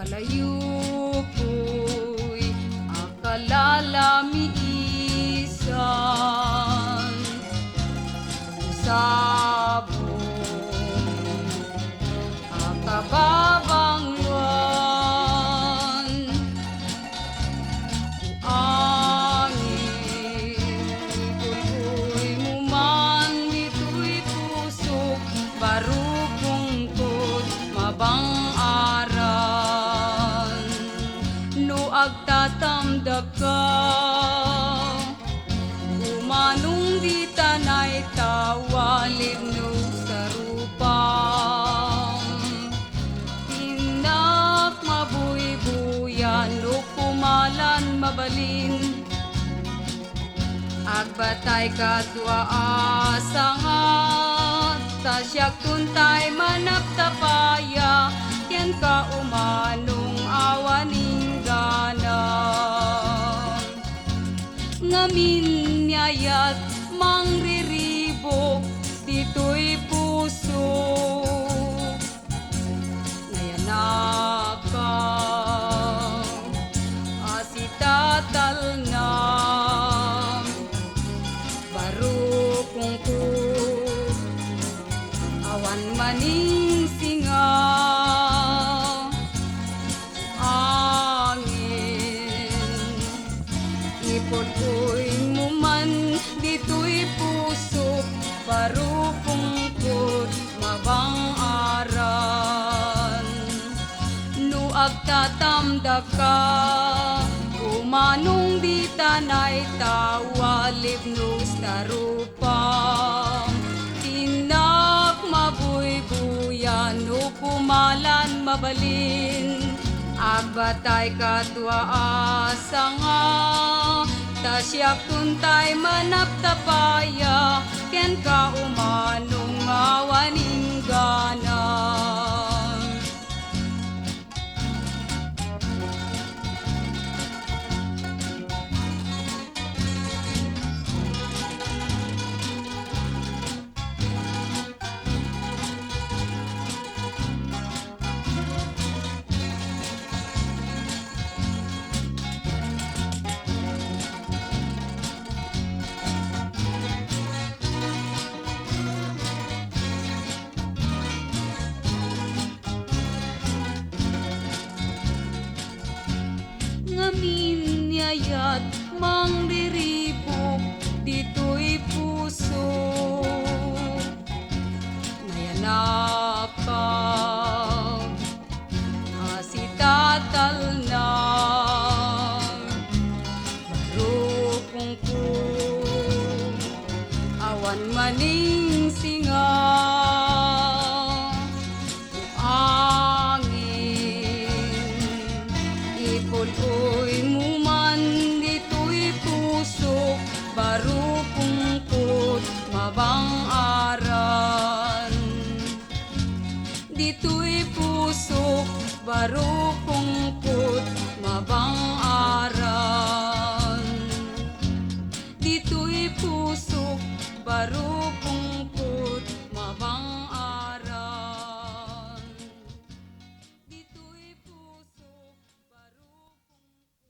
Malayo ko'y akalalamiisan, sabong akababangwan, angin ito'y muman, ito'y pusok, barukungkot, mabang agtatamda ka, umanong di tanay tawalib no sa rupang, tinak mabuybuyan no kumalan mabalin, agbatay katwa asangat, tasyak tuntay manap tapaya, yan ka umanong awaning ngamin niyayat mangriribok, dito'y puso nayanak ka, asitatal na barukungkot, awan maning singa, ipod ko'y muman, dito'y puso, barukungkot, mabang aran. No agtatamda ka, umanong di tanay tawalib no sa rupang, tinak mabuybuyan no kumalan mabalin, agbatay katwa asanga, tasyak tuntay manap tapaya, ken ka umanong awaning gana. Ngamin niyayat mangriribok, dito'y puso nayanak ka, asitatal na barukungkot, awan maning singa, ipod-oy muman, dito'y pusok, barukungkot, mabang aran. Dito'y pusok, barukungkot, mabang aran. Dito'y pusok, barukungkot,